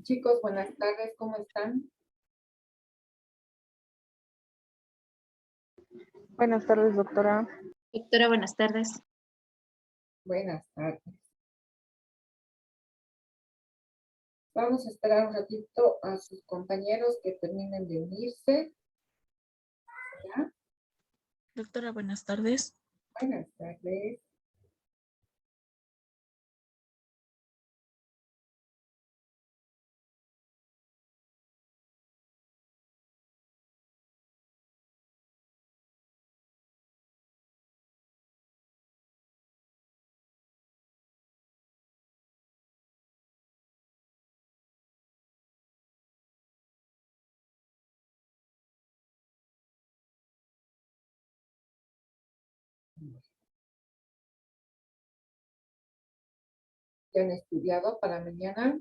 Chicos, buenas tardes, ¿cómo están? Buenas tardes, doctora. Doctora, buenas tardes. Buenas tardes. Vamos a esperar un ratito a sus compañeros que terminen de unirse. ¿Ya? Doctora, buenas tardes. Buenas tardes. ¿Ya han estudiado para mañana?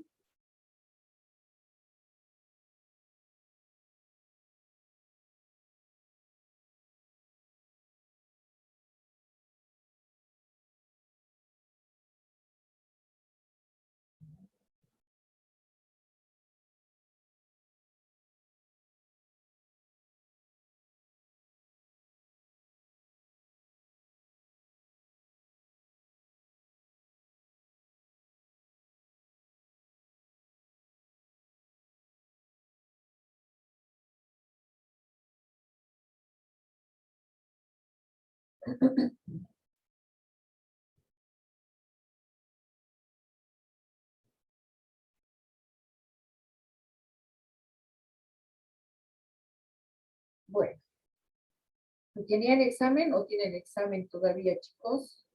Bueno, ¿tenían examen o tienen examen todavía, chicos?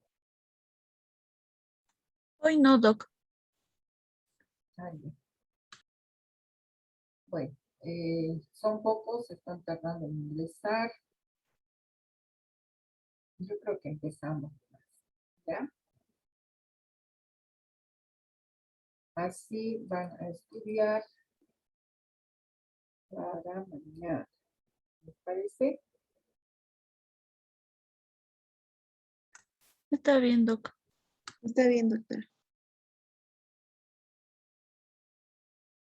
Hoy no, doc. Bien. Bueno, son pocos, están tardando en ingresar. Yo creo que empezamos, ¿ya? Así van a estudiar para mañana. ¿Les parece? Está bien, doc. Está bien, doctora.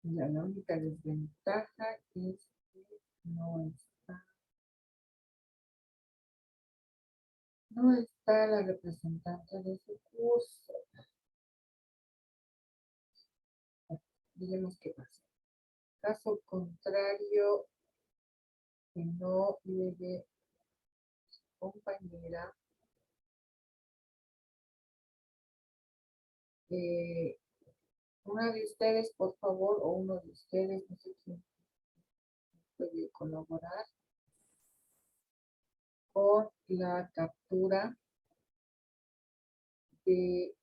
Ya, la única desventaja es que no está la representante de su curso. Diremos qué pasa. Caso contrario, que no llegue su compañera, una de ustedes, por favor, o uno de ustedes, no sé quién puede colaborar con la captura de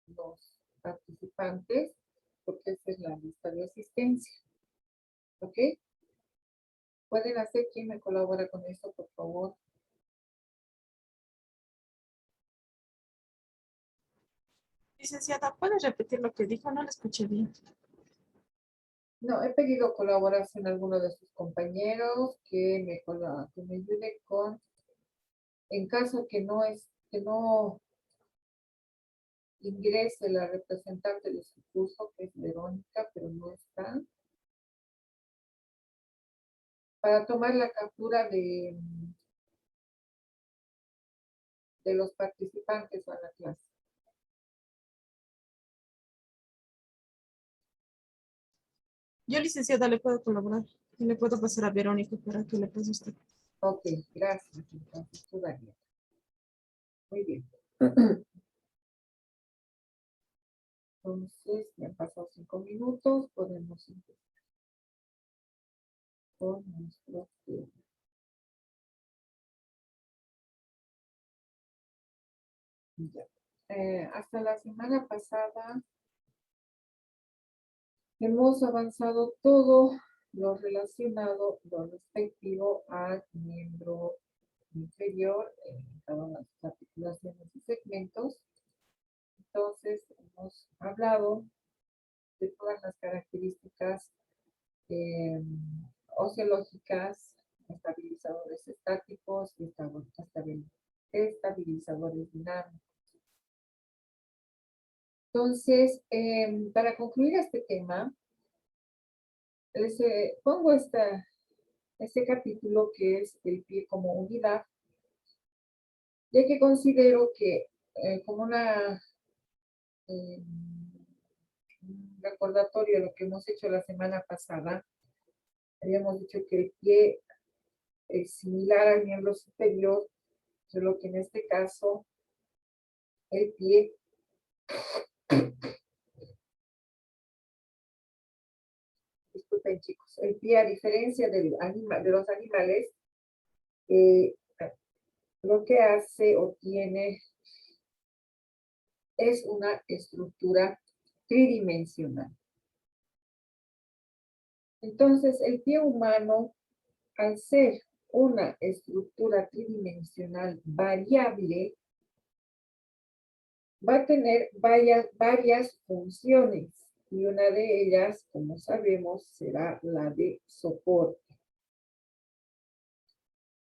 los participantes, porque esa es la lista de asistencia. ¿Ok? ¿Pueden hacer quién me colabora con esto, por favor? Licenciada, ¿puede repetir lo que dijo? No la escuché bien. No, he pedido colaboración a alguno de sus compañeros que me ayude con, en caso que no ingrese la representante de su curso, que es Verónica, pero no está, para tomar la captura de los participantes a la clase. Yo, licenciada, le puedo colaborar. Y le puedo pasar a Verónica para que le pase usted. Ok, gracias. Entonces, tú, Daniel. Muy bien. Entonces, me han pasado 5 minutos, podemos empezar con nuestro tema. Ya. Hasta la semana pasada hemos avanzado todo lo relacionado, lo respectivo al miembro inferior en cada una de sus articulaciones y segmentos. Entonces, hemos hablado de todas las características ociológicas, estabilizadores estáticos y estabilizadores dinámicos. Entonces, para concluir este tema, les pongo este capítulo que es el pie como unidad, ya que considero que como un recordatorio de lo que hemos hecho la semana pasada, habíamos dicho que el pie es similar al miembro superior, solo que en este caso el pie disculpen chicos, el pie a diferencia de los animales, eh, lo que hace o tiene es una estructura tridimensional. Entonces, el pie humano, al ser una estructura tridimensional variable, va a tener varias funciones y una de ellas, como sabemos, será la de soporte.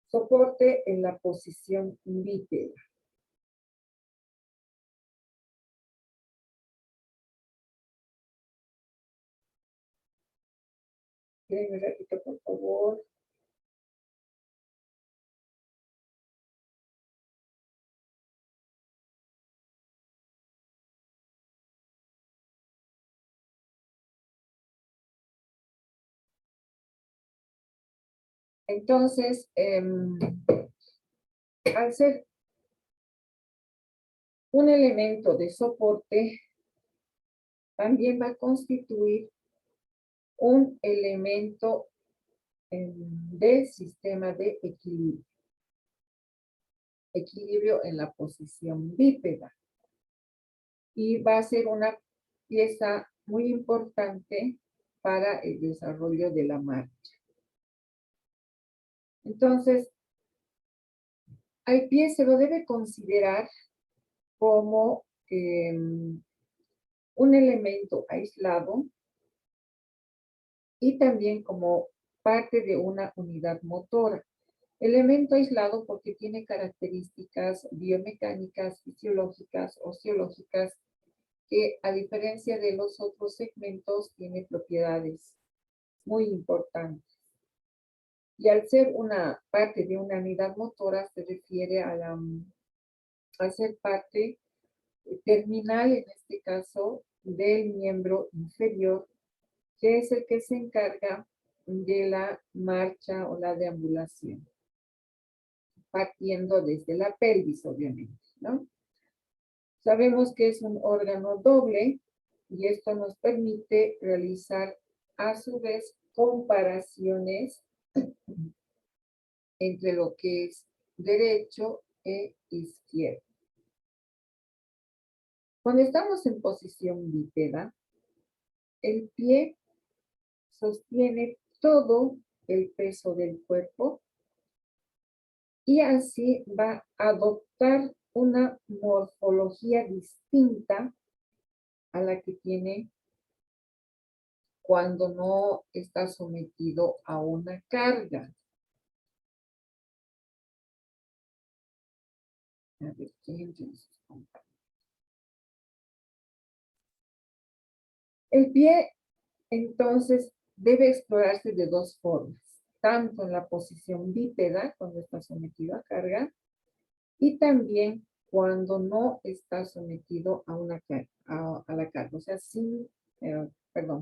Soporte en la posición bípeda. Déjenme un ratito, por favor. Entonces, al ser un elemento de soporte, también va a constituir un elemento del sistema de equilibrio. Equilibrio en la posición bípeda. Y va a ser una pieza muy importante para el desarrollo de la marcha. Entonces, al pie se lo debe considerar como un elemento aislado y también como parte de una unidad motora. Elemento aislado porque tiene características biomecánicas, fisiológicas, ociológicas, que a diferencia de los otros segmentos tiene propiedades muy importantes. Y al ser una parte de una unidad motora se refiere a ser parte terminal, en este caso, del miembro inferior, que es el que se encarga de la marcha o la deambulación, partiendo desde la pelvis, obviamente, ¿no? Sabemos que es un órgano doble y esto nos permite realizar a su vez comparaciones entre lo que es derecho e izquierdo. Cuando estamos en posición bípeda, el pie sostiene todo el peso del cuerpo y así va a adoptar una morfología distinta a la que tiene cuando no está sometido a una carga. A ver, el pie, entonces, debe explorarse de dos formas, tanto en la posición bípeda, cuando está sometido a carga, y también cuando no está sometido a una carga, a la carga, o sea,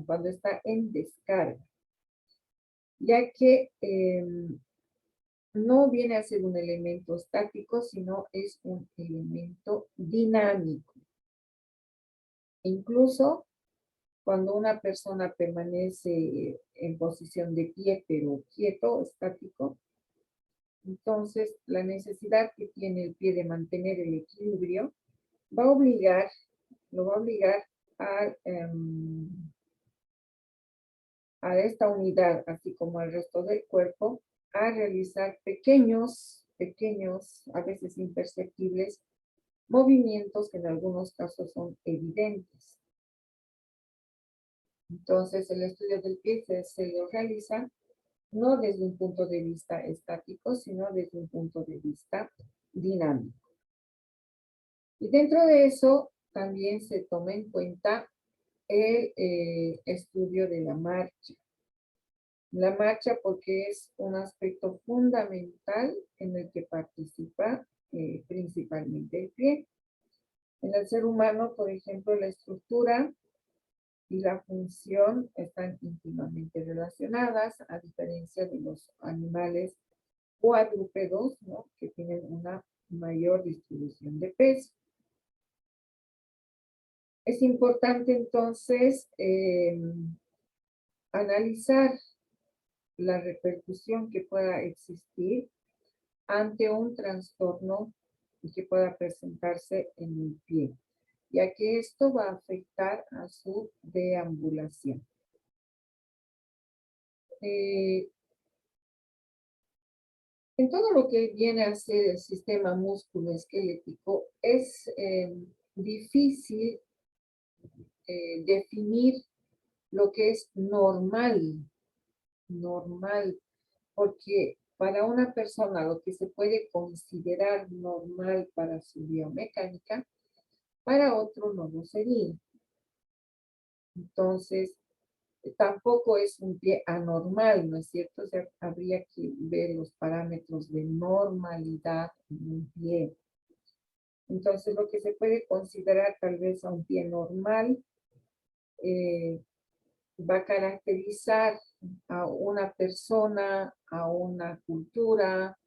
cuando está en descarga, ya que no viene a ser un elemento estático, sino es un elemento dinámico. Incluso cuando una persona permanece en posición de pie, pero quieto, estático, entonces la necesidad que tiene el pie de mantener el equilibrio lo va a obligar a esta unidad, así como al resto del cuerpo, a realizar pequeños, a veces imperceptibles, movimientos que en algunos casos son evidentes. Entonces, el estudio del pie se lo realiza no desde un punto de vista estático, sino desde un punto de vista dinámico. Y dentro de eso, también se toma en cuenta el estudio de la marcha. La marcha porque es un aspecto fundamental en el que participa principalmente el pie. En el ser humano, por ejemplo, la estructura y la función están íntimamente relacionadas, a diferencia de los animales cuadrúpedos, ¿no?, que tienen una mayor distribución de peso. Es importante entonces analizar la repercusión que pueda existir ante un trastorno que pueda presentarse en el pie, ya que esto va a afectar a su deambulación. En todo lo que viene a ser el sistema musculoesquelético, es difícil definir lo que es normal, porque para una persona lo que se puede considerar normal para su biomecánica, para otro no lo sería. Entonces, tampoco es un pie anormal, ¿no es cierto? O sea, habría que ver los parámetros de normalidad en un pie. Entonces, lo que se puede considerar tal vez a un pie normal, va a caracterizar a una persona, a una cultura,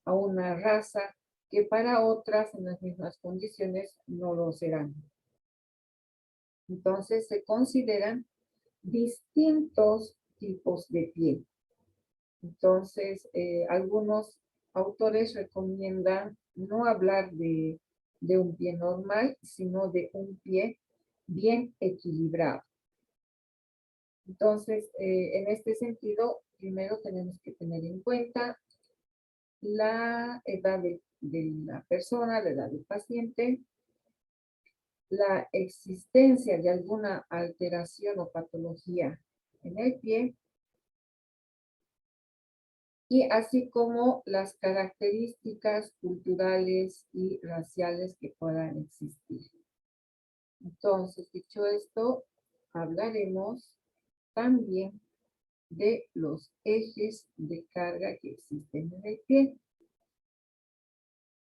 a una raza, que para otras en las mismas condiciones no lo serán. Entonces se consideran distintos tipos de pie. Entonces, algunos autores recomiendan no hablar de un pie normal, sino de un pie bien equilibrado. Entonces, en este sentido, primero tenemos que tener en cuenta la edad de la persona, la edad del paciente, la existencia de alguna alteración o patología en el pie, y así como las características culturales y raciales que puedan existir. Entonces, dicho esto, hablaremos también de los ejes de carga que existen en el pie.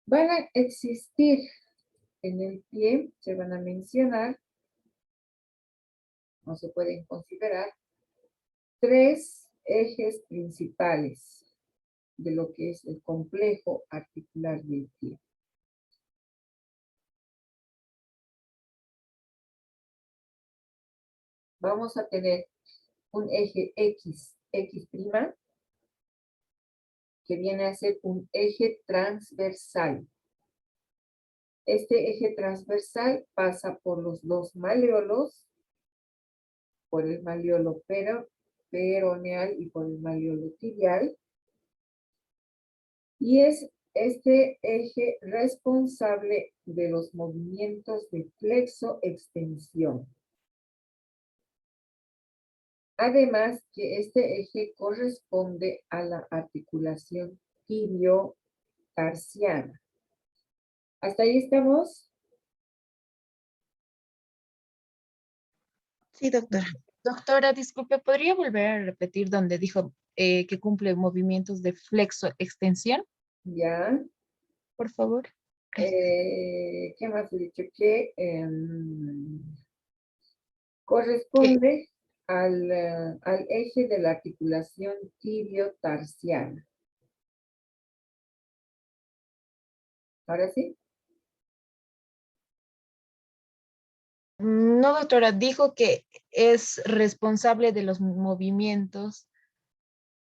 Van a existir en el pie, se van a mencionar, o se pueden considerar, 3 ejes principales de lo que es el complejo articular del pie. Vamos a tener un eje X, X', que viene a ser un eje transversal. Este eje transversal pasa por los 2 maleolos, por el maleolo peroneal y por el maleolo tibial, y es este eje responsable de los movimientos de flexo-extensión. Además que este eje corresponde a la articulación tibio-tarsiana. ¿Hasta ahí estamos? Sí, doctora. Doctora, disculpe, ¿podría volver a repetir donde dijo que cumple movimientos de flexo-extensión, Ya. por favor? ¿Qué más he dicho? Que corresponde al eje de la articulación tibio-tarsiana. ¿Ahora sí? No, doctora, dijo que es responsable de los movimientos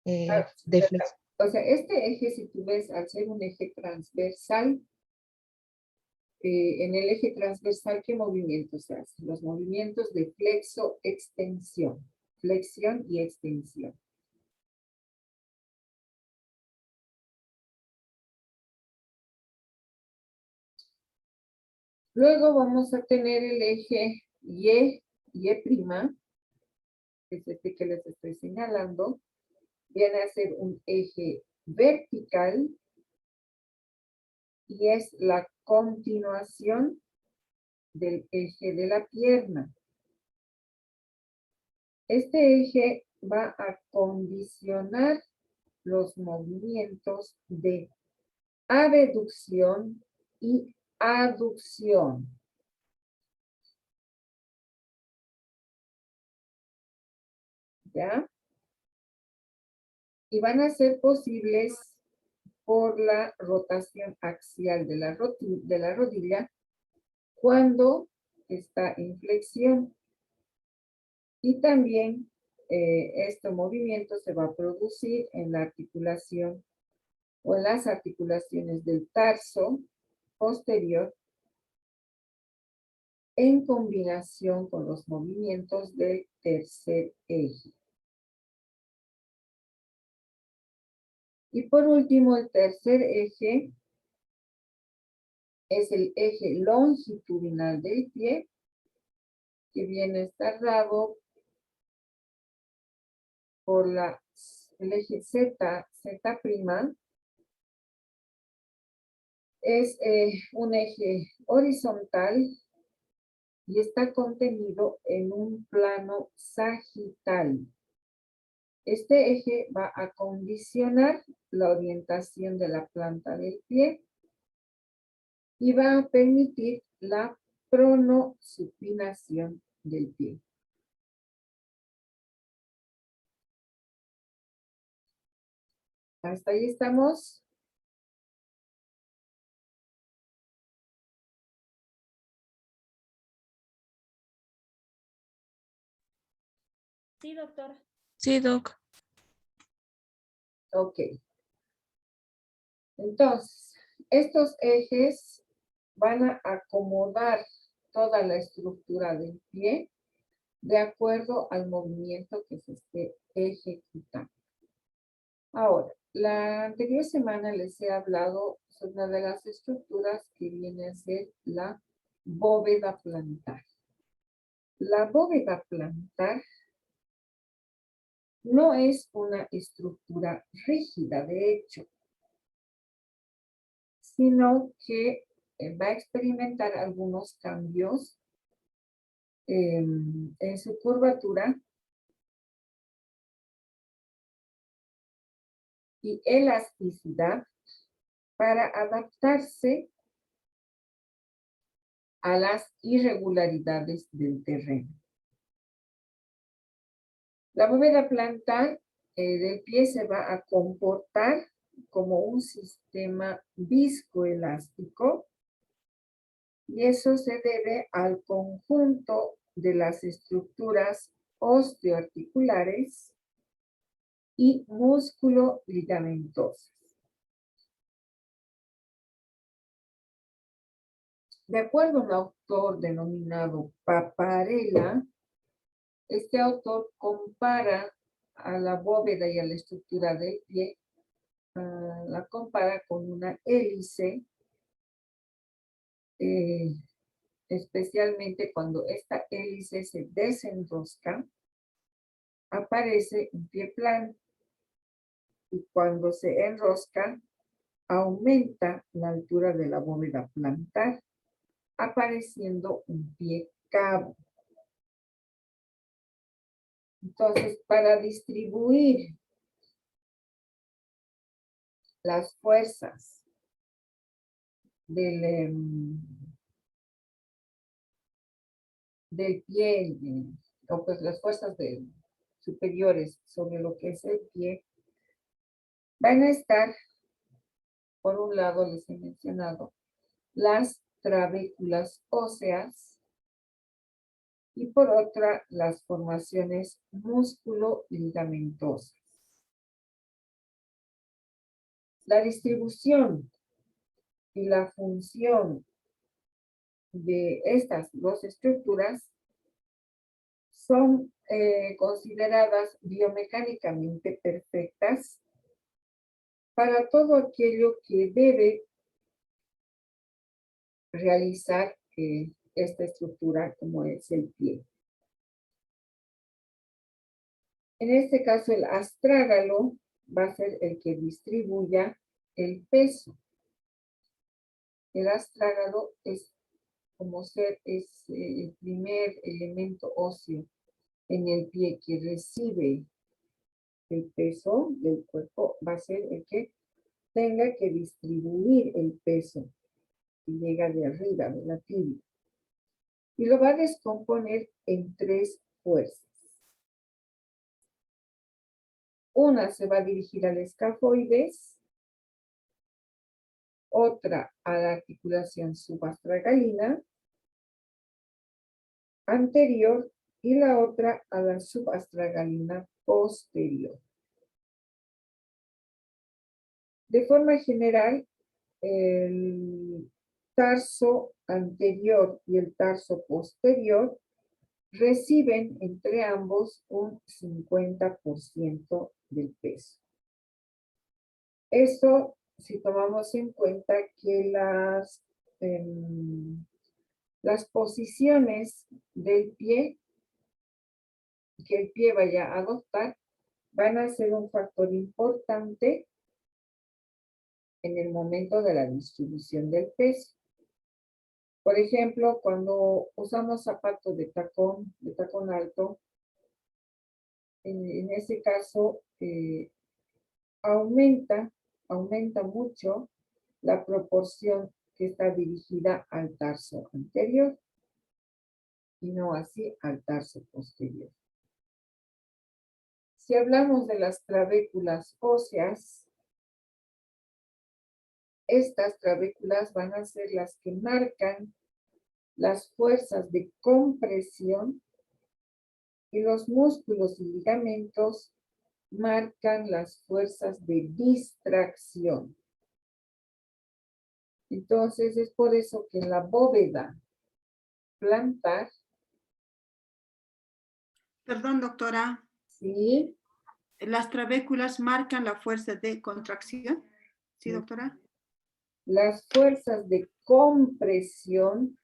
de flexo. O sea, este eje, si tú ves, al ser un eje transversal, en el eje transversal, ¿qué movimientos se hacen? Los movimientos de flexo-extensión, flexión y extensión. Luego vamos a tener el eje Y', que es este que les estoy señalando. Viene a ser un eje vertical y es la continuación del eje de la pierna. Este eje va a condicionar los movimientos de abducción y aducción. ¿Ya? Y van a ser posibles por la rotación axial de la rodilla cuando está en flexión. Y también este movimiento se va a producir en la articulación o en las articulaciones del tarso posterior en combinación con los movimientos del tercer eje. Y por último, el tercer eje es el eje longitudinal del pie, que viene a estar dado por el eje Z, Z', es un eje horizontal y está contenido en un plano sagital. Este eje va a condicionar la orientación de la planta del pie y va a permitir la pronosupinación del pie. ¿Hasta ahí estamos? Sí, doctora. Sí, doc. Ok. Entonces, estos ejes van a acomodar toda la estructura del pie de acuerdo al movimiento que se esté ejecutando. Ahora, la anterior semana les he hablado sobre una de las estructuras que viene a ser la bóveda plantar. La bóveda plantar no es una estructura rígida, de hecho, sino que va a experimentar algunos cambios en su curvatura y elasticidad para adaptarse a las irregularidades del terreno. La bóveda plantar del pie se va a comportar como un sistema viscoelástico y eso se debe al conjunto de las estructuras osteoarticulares y músculo-ligamentosas. De acuerdo a un autor denominado Paparella, este autor compara a la bóveda y a la estructura del pie, la compara con una hélice, especialmente cuando esta hélice se desenrosca, aparece un pie plano, y cuando se enrosca, aumenta la altura de la bóveda plantar, apareciendo un pie cabo. Entonces, para distribuir las fuerzas del pie, o pues las fuerzas superiores sobre lo que es el pie, van a estar, por un lado les he mencionado, las trabéculas óseas y por otra las formaciones músculo-ligamentosas. La distribución y la función de estas dos estructuras son consideradas biomecánicamente perfectas para todo aquello que debe realizar esta estructura como es el pie. En este caso, el astrágalo va a ser el que distribuya el peso. El astrágalo es como ser es el primer elemento óseo en el pie que recibe el peso del cuerpo, va a ser el que tenga que distribuir el peso que llega de arriba de la tibia. Y lo va a descomponer en 3 fuerzas. Una se va a dirigir al escafoides, otra a la articulación subastragalina anterior y la otra a la subastragalina posterior. De forma general, el tarso anterior y el tarso posterior reciben entre ambos un 50% del peso. Eso si tomamos en cuenta que las posiciones del pie que el pie vaya a adoptar van a ser un factor importante en el momento de la distribución del peso. Por ejemplo, cuando usamos zapatos de tacón alto, en ese caso aumenta mucho la proporción que está dirigida al tarso anterior y no así al tarso posterior. Si hablamos de las trabéculas óseas, estas trabéculas van a ser las que marcan las fuerzas de compresión y los músculos y ligamentos marcan las fuerzas de distracción. Entonces es por eso que en la bóveda plantar, Perdón, doctora. ¿sí? ¿Las trabéculas marcan la fuerza de contracción? Sí, doctora. Las fuerzas de compresión,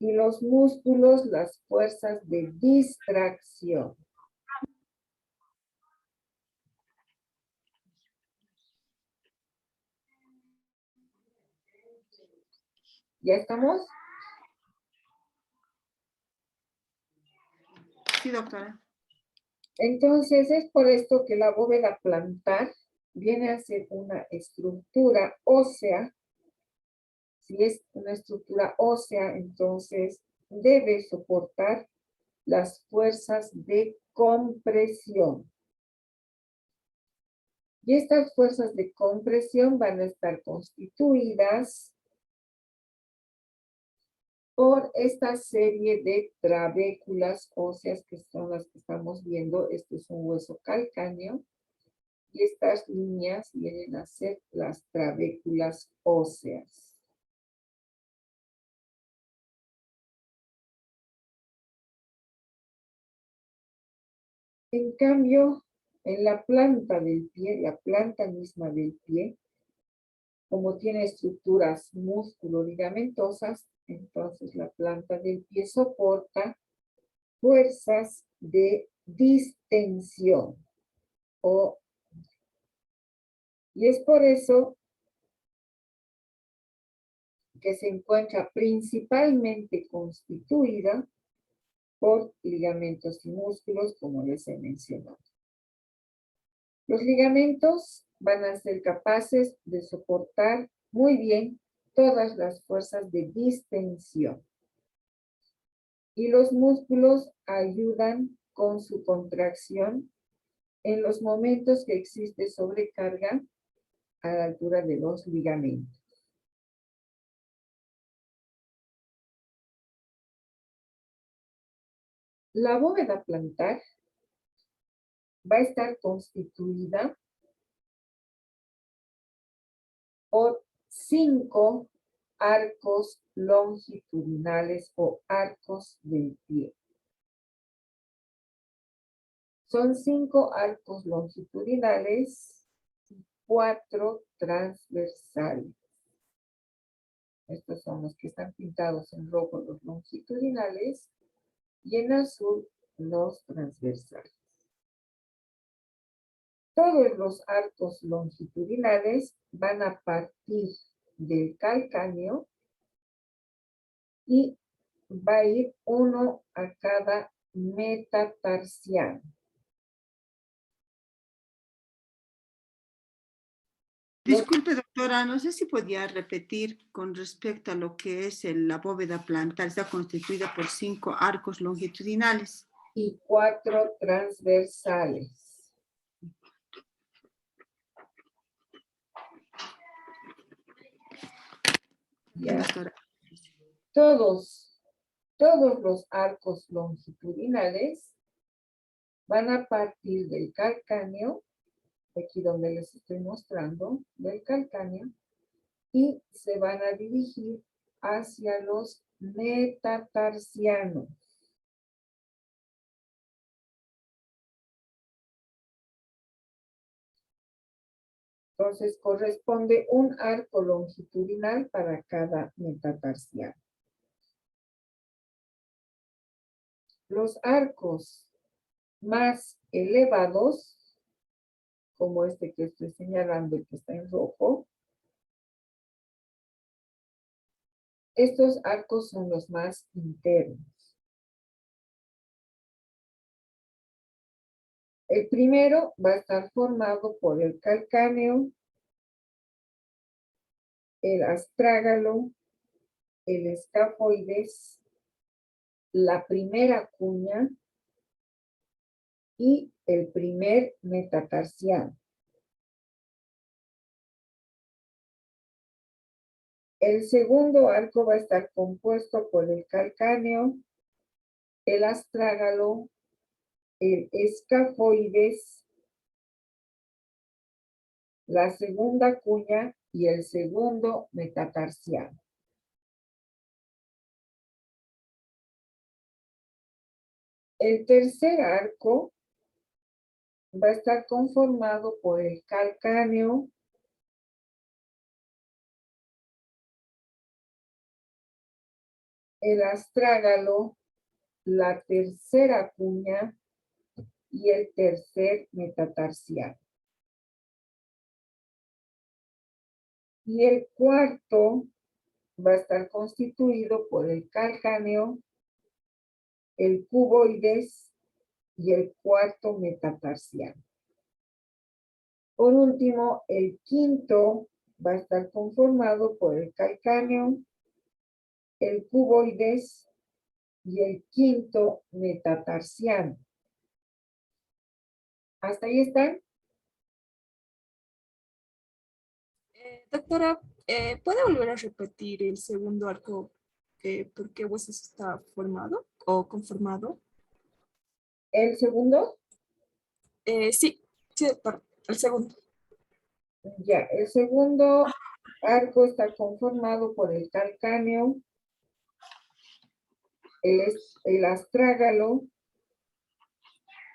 y los músculos, las fuerzas de distracción. ¿Ya estamos? Sí, doctora. Entonces es por esto que la bóveda plantar viene a ser una estructura ósea. Si es una estructura ósea, entonces debe soportar las fuerzas de compresión. Y estas fuerzas de compresión van a estar constituidas por esta serie de trabéculas óseas que son las que estamos viendo. Este es un hueso calcáneo y estas líneas vienen a ser las trabéculas óseas. En cambio, en la planta del pie, la planta misma del pie, como tiene estructuras músculo-ligamentosas, entonces la planta del pie soporta fuerzas de distensión. Y es por eso que se encuentra principalmente constituida por ligamentos y músculos, como les he mencionado. Los ligamentos van a ser capaces de soportar muy bien todas las fuerzas de distensión. Y los músculos ayudan con su contracción en los momentos que existe sobrecarga a la altura de los ligamentos. La bóveda plantar va a estar constituida por 5 arcos longitudinales o arcos del pie. Son 5 arcos longitudinales y 4 transversales. Estos son los que están pintados en rojo, los longitudinales, y en azul los transversales. Todos los arcos longitudinales van a partir del calcáneo y va a ir uno a cada metatarsiano. Disculpe, doctora, no sé si podía repetir con respecto a lo que es la bóveda plantar. Está constituida por 5 arcos longitudinales. Y 4 transversales. Ya. Doctora. Todos los arcos longitudinales van a partir del calcáneo, aquí donde les estoy mostrando, del calcáneo, y se van a dirigir hacia los metatarsianos. Entonces corresponde un arco longitudinal para cada metatarsiano. Los arcos más elevados, como este que estoy señalando, el que está en rojo, estos arcos son los más internos. El primero va a estar formado por el calcáneo, el astrágalo, el escafoides, la primera cuña y el primer metatarsiano. El segundo arco va a estar compuesto por el calcáneo, el astrágalo, el escafoides, la segunda cuña y el segundo metatarsiano. El tercer arco va a estar conformado por el calcáneo, el astrágalo, la tercera cuña y el tercer metatarsiano. Y el cuarto va a estar constituido por el calcáneo, el cuboides y el cuarto metatarsiano. Por último, el quinto va a estar conformado por el calcáneo, el cuboides y el quinto metatarsiano. ¿Hasta ahí están? Doctora, ¿puede volver a repetir el segundo arco? ¿Por qué huesos está formado o conformado? ¿El segundo? Sí, doctor, el segundo. Ya, el segundo arco está conformado por el calcáneo, el astrágalo,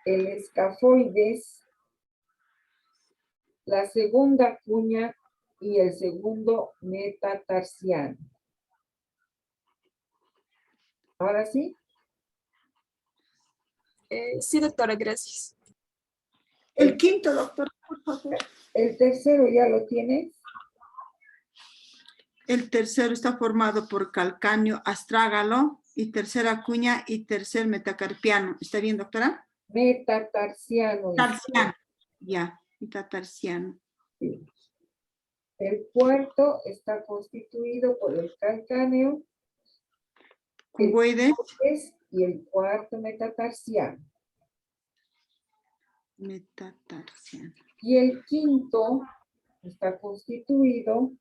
el escafoides, la segunda cuña y el segundo metatarsiano. ¿Ahora sí? Sí, doctora, gracias. El quinto, doctor, por favor. ¿El tercero ya lo tienes? El tercero está formado por calcáneo, astrágalo y tercera cuña y tercer metacarpiano. ¿Está bien, doctora? Metatarsiano. Tarsiano. Ya, metatarsiano. Sí. El cuarto está constituido por el calcáneo, el Cuboides. cuboides y el cuarto metatarsiano. Metatarsiano. Y el quinto está constituido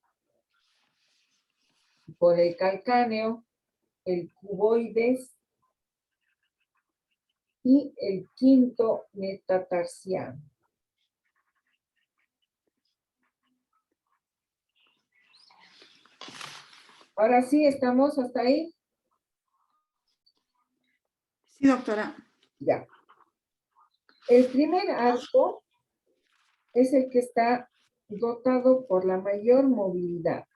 por el calcáneo, el cuboides y el quinto metatarsiano. Ahora sí, ¿estamos hasta ahí? Sí, doctora. Ya. El primer arco es el que está dotado por la mayor movilidad.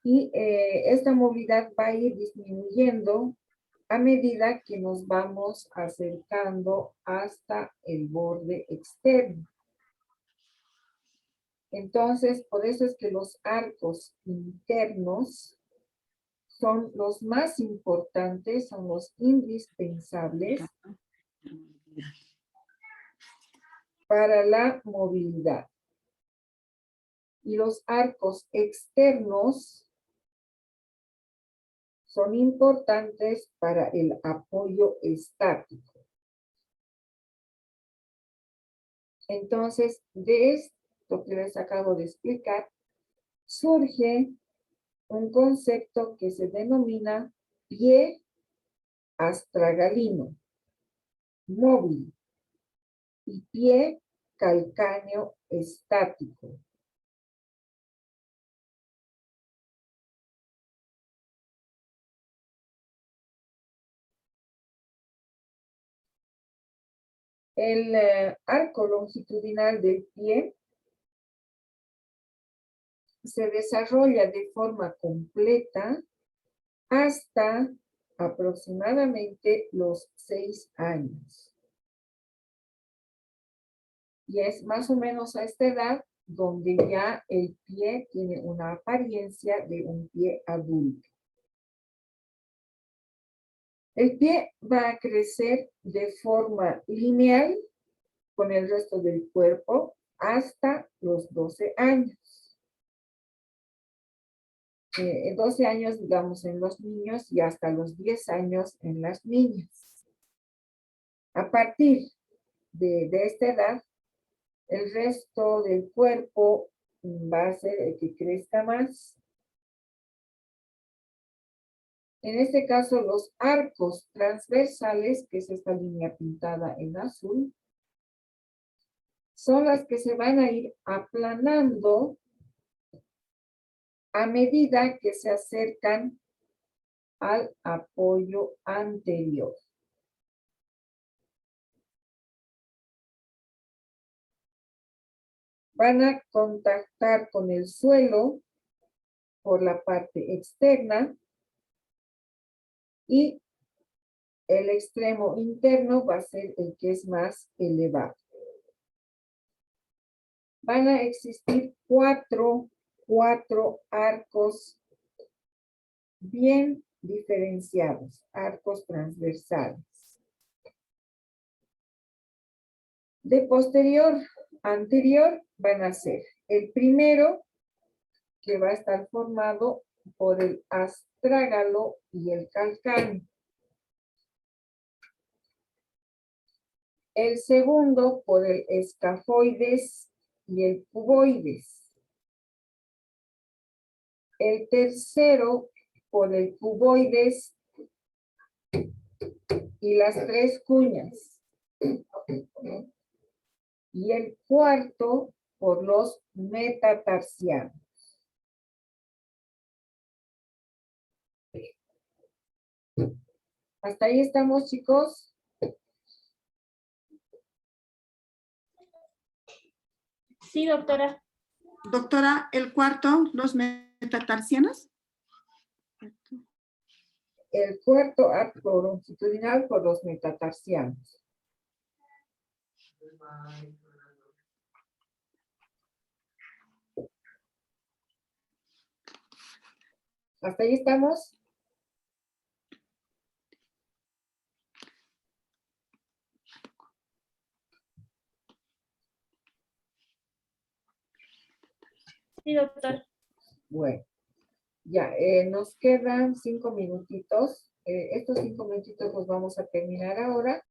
Y esta movilidad va a ir disminuyendo a medida que nos vamos acercando hasta el borde externo. Entonces, por eso es que los arcos internos son los más importantes, son los indispensables para la movilidad. Y los arcos externos son importantes para el apoyo estático. Entonces, de esto que les acabo de explicar, surge un concepto que se denomina pie astragalino, móvil, y pie calcáneo estático. El arco longitudinal del pie se desarrolla de forma completa hasta aproximadamente los 6 años. Y es más o menos a esta edad donde ya el pie tiene una apariencia de un pie adulto. El pie va a crecer de forma lineal con el resto del cuerpo hasta los 12 años. 12 años, digamos, en los niños y hasta los 10 años en las niñas. A partir de esta edad, el resto del cuerpo va a ser el que crezca más. En este caso, los arcos transversales, que es esta línea pintada en azul, son las que se van a ir aplanando a medida que se acercan al apoyo anterior. Van a contactar con el suelo por la parte externa y el extremo interno va a ser el que es más elevado. Van a existir cuatro arcos bien diferenciados, arcos transversales. De posterior a anterior van a ser el primero, que va a estar formado por el astrágalo y el calcáneo. El segundo por el escafoides y el cuboides. El tercero por el cuboides y las 3 cuñas. Y el cuarto por los metatarsianos. ¿Hasta ahí estamos, chicos? Sí, doctora. Doctora, el cuarto, los metatarsianos. El cuarto arco longitudinal por los metatarsianos. ¿Hasta ahí estamos? Sí, doctor. Bueno, ya, nos quedan 5 minutitos. Estos 5 minutitos los vamos a terminar ahora.